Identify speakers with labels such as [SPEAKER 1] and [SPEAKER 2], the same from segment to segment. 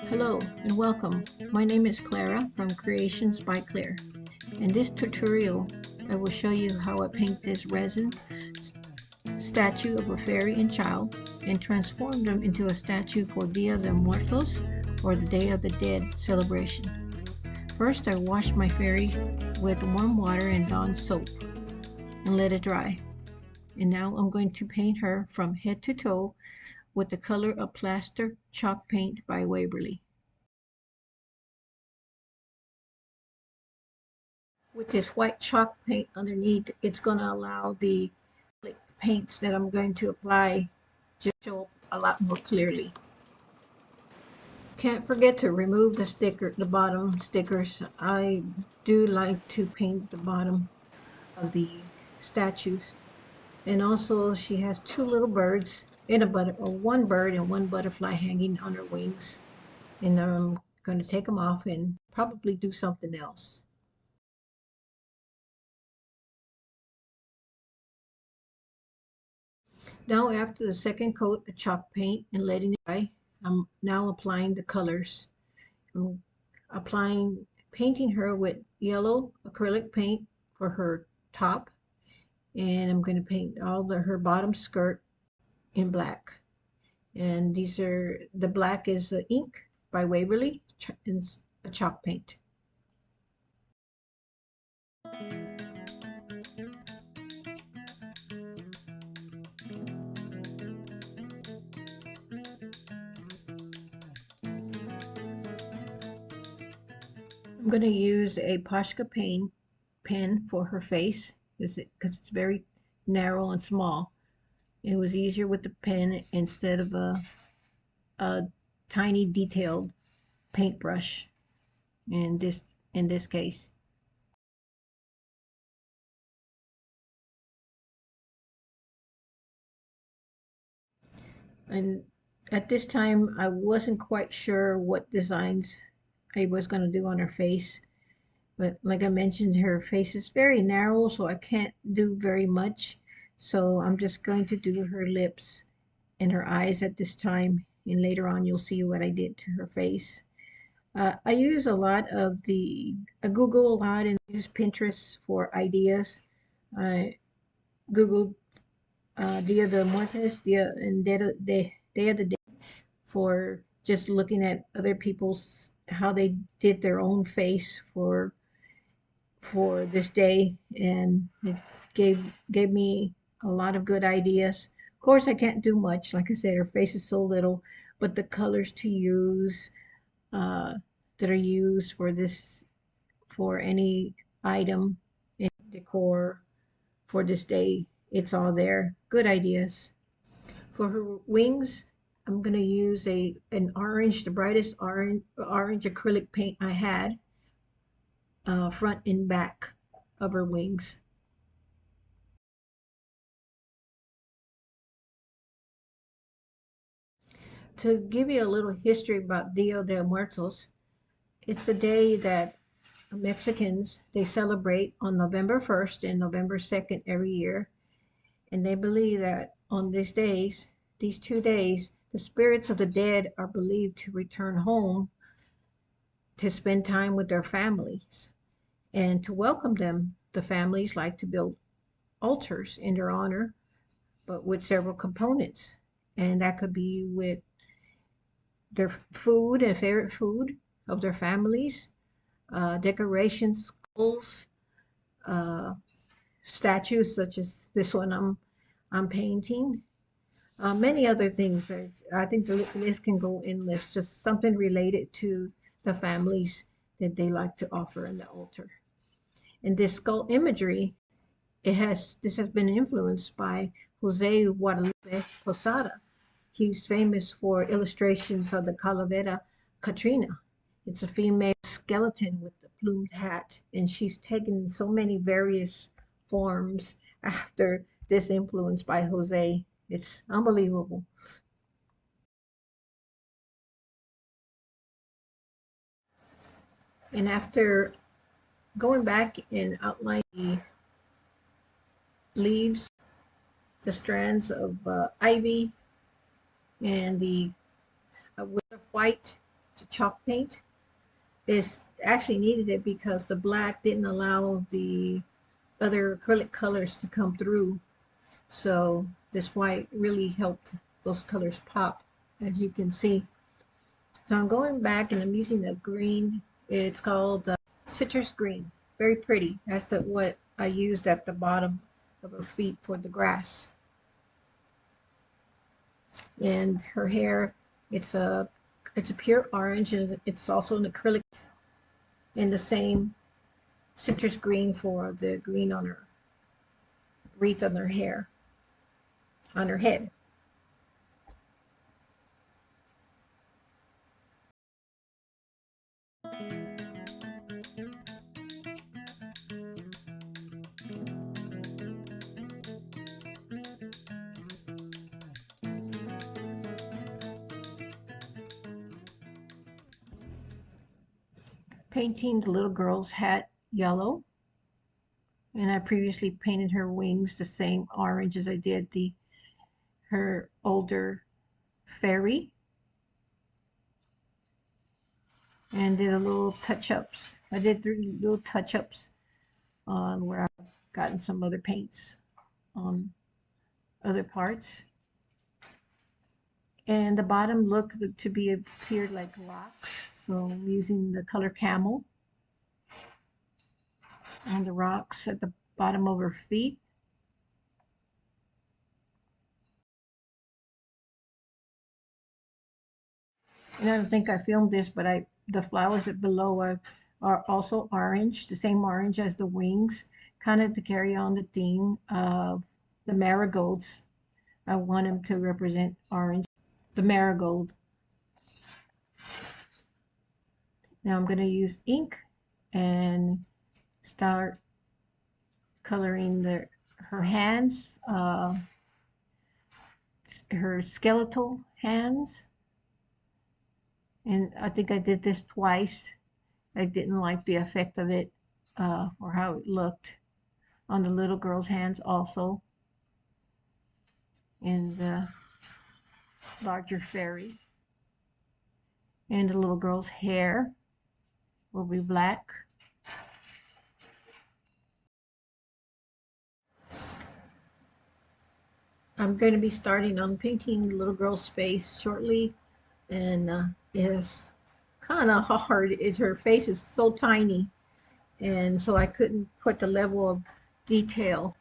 [SPEAKER 1] Hello and welcome. My name is Clara from Creations by Klare. In this tutorial, I will show you how I paint this resin statue of a fairy and child and transform them into a statue for Dia de Muertos, or the Day of the Dead celebration. First, I washed my fairy with warm water and Dawn soap and let it dry. And now I'm going to paint her from head to toe with the color of Plaster chalk paint by Waverly. With this white chalk paint underneath, it's going to allow the paints that I'm going to apply to show up a lot more clearly. Can't forget to remove the bottom stickers. I do like to paint the bottom of the statues. And also she has two little birds and one bird and one butterfly hanging on her wings. And I'm going to take them off and probably do something else. Now after the second coat of chalk paint and letting it dry, I'm now applying the colors. I'm painting her with yellow acrylic paint for her top, and I'm going to paint her bottom skirt in black. And the black is the ink by Waverly and a chalk paint. I'm going to use a Posca pen for her face because it's very narrow and small. It was easier with the pen instead of a tiny detailed paintbrush in this case. And at this time, I wasn't quite sure what designs I was going to do on her face. But like I mentioned, her face is very narrow, so I can't do very much. So I'm just going to do her lips and her eyes at this time. And later on, you'll see what I did to her face. I use a lot of I Google a lot and use Pinterest for ideas. I Googled Dia de Muertos, Day of the Dead, for just looking at other people's how they did their own face for this day, and it gave me a lot of good ideas. Of course, I can't do much. Like I said, her face is so little, but the colors to use uh, that are used for any item in decor for this day, it's all there. Good ideas. For her wings, I'm going to use an orange, the brightest orange acrylic paint I had, front and back of her wings. To give you a little history about Dia de Muertos, it's a day that Mexicans they celebrate on November 1st and November 2nd every year, and they believe that on these 2 days, the spirits of the dead are believed to return home to spend time with their families. And to welcome them, the families like to build altars in their honor, but with several components. And that could be with their food and favorite food of their families, decorations, skulls, uh, statues such as this one I'm painting, many other things. I think the list can go endless, just something related to the families that they like to offer in the altar. And this skull imagery, this has been influenced by Jose Guadalupe Posada. He's famous for illustrations of the Calavera Catrina. It's a female skeleton with the plumed hat, and she's taken so many various forms after this influence by Jose. It's unbelievable. And after going back and outlining the leaves, the strands of ivy, and the with the white used chalk paint. It's actually needed it because the black didn't allow the other acrylic colors to come through. So this white really helped those colors pop, as you can see. So I'm going back and I'm using the green. It's called citrus green. Very pretty. That's what I used at the bottom of her feet for the grass. And her hair, it's a pure orange, and it's also an acrylic in the same citrus green for the green on her wreath on her hair, on her head. Painting the little girl's hat yellow, and I previously painted her wings the same orange as I did her older fairy, and did a little touch-ups. I did 3 little touch-ups on where I've gotten some other paints on other parts. And the bottom looked to be appeared like rocks, so I'm using the color camel on the rocks at the bottom of her feet. And I don't think I filmed this, but the flowers below are also orange, the same orange as the wings, kind of to carry on the theme of the marigolds. I want them to represent orange, the marigold. Now I'm going to use ink and start coloring her hands, her skeletal hands. And I think I did this twice. I didn't like the effect of it, or how it looked on the little girl's hands also, and the larger fairy. And the little girl's hair will be black. I'm going to be starting on painting the little girl's face shortly, and it's kind of hard. Her face is so tiny, and so I couldn't put the level of detail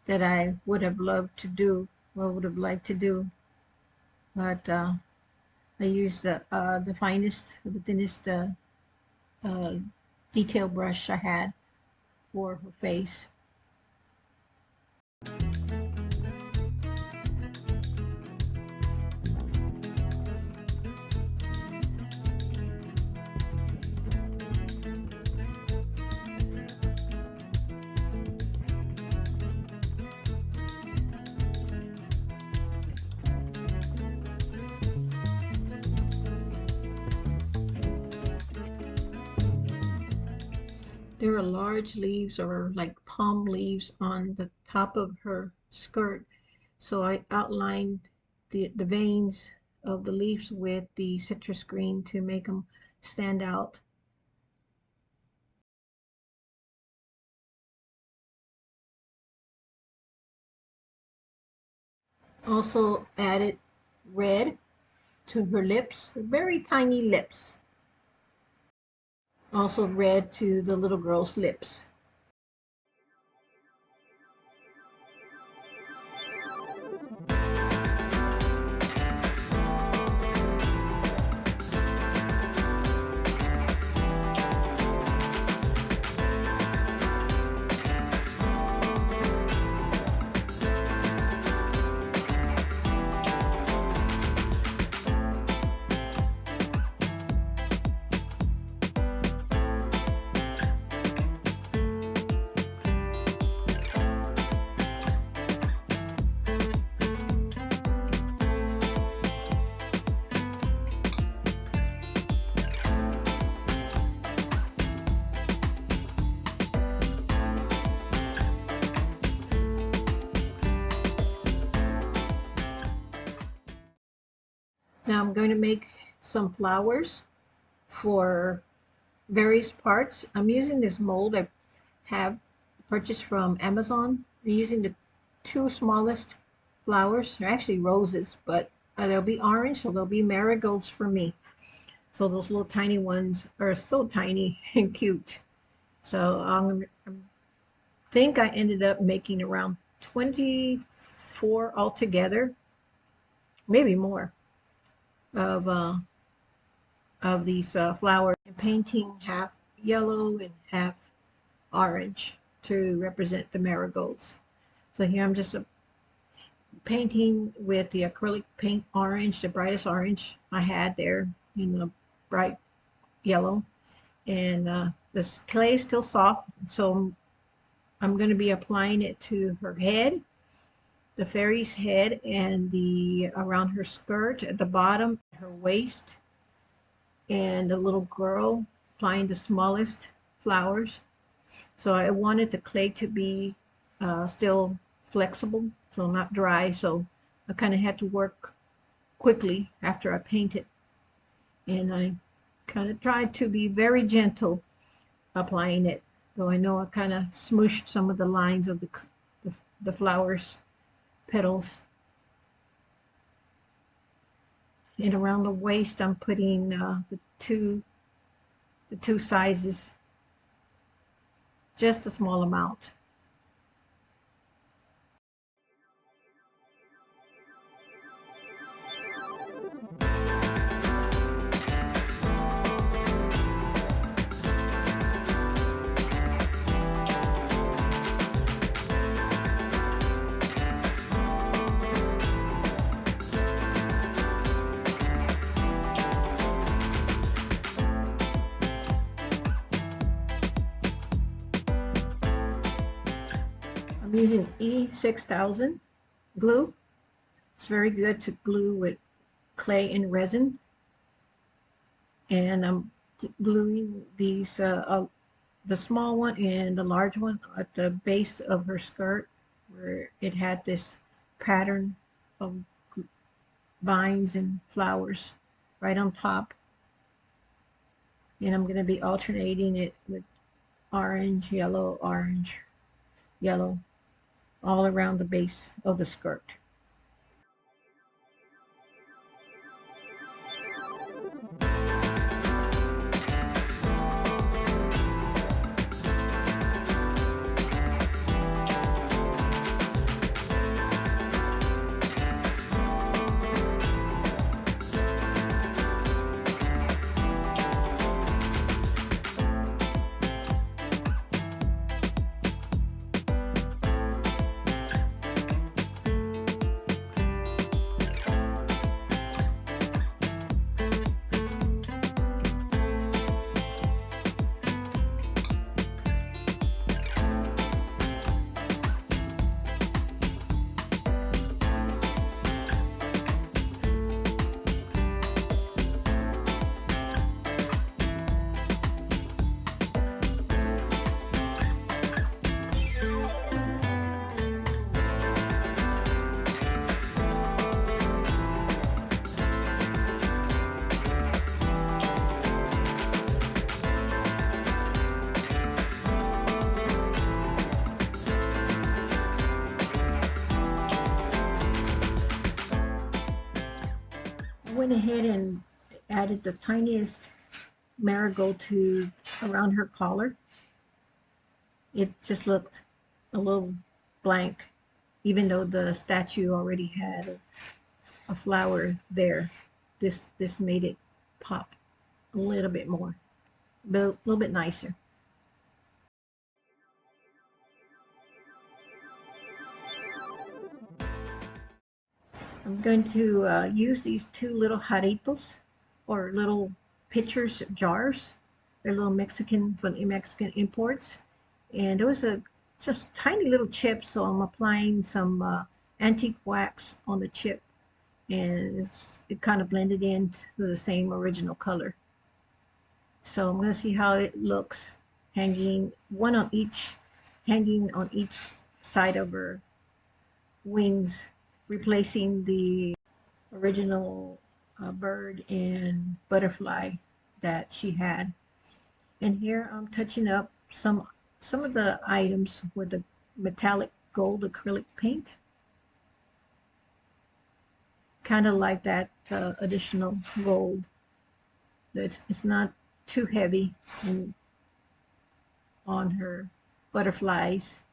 [SPEAKER 1] that I would have loved to do, or would have liked to do. But I used the thinnest detail brush I had for her face. There are large leaves, or like palm leaves, on the top of her skirt. So I outlined the veins of the leaves with the citrus green to make them stand out. Also added red to her lips, very tiny lips. Also red to the little girl's lips. Now I'm going to make some flowers. for various parts. I'm using this mold I have purchased from Amazon. I'm using the two smallest flowers. They're actually roses, but they'll be orange, so they'll be marigolds for me. So those little tiny ones are so tiny and cute. So I think I ended up making around 24 altogether, maybe more, of these flowers, and painting half yellow and half orange to represent the marigolds. So here I'm just painting with the acrylic paint orange, the brightest orange I had there in the bright yellow. And this clay is still soft, so I'm going to be applying it to her head, the fairy's head, and the around her skirt at the bottom, her waist, and the little girl, applying the smallest flowers. So I wanted the clay to be still flexible, so not dry. So I kind of had to work quickly after I painted. And I kind of tried to be very gentle applying it, though I know I kind of smooshed some of the lines of the flowers petals. And around the waist I'm putting the two sizes, just a small amount. I'm using E6000 glue. It's very good to glue with clay and resin. And I'm gluing these, the small one and the large one at the base of her skirt, where it had this pattern of vines and flowers right on top. And I'm going to be alternating it with orange, yellow, orange, yellow, all around the base of the skirt. Went ahead and added the tiniest marigold to around her collar. It just looked a little blank, even though the statue already had a flower there. This made it pop a little bit more, a little bit nicer. I'm going to use these two little jaritos, or little pitchers, jars. They're little Mexican, from Mexican imports. And there was just tiny little chips, so I'm applying some antique wax on the chip. And it kind of blended into the same original color. So I'm going to see how it looks hanging, hanging on each side of her wings, replacing the original bird and butterfly that she had. And here I'm touching up some of the items with the metallic gold acrylic paint, kind of like that additional gold. It's not too heavy on her butterflies,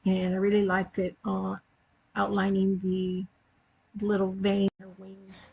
[SPEAKER 1] and I really liked it outlining the little vein in her wings.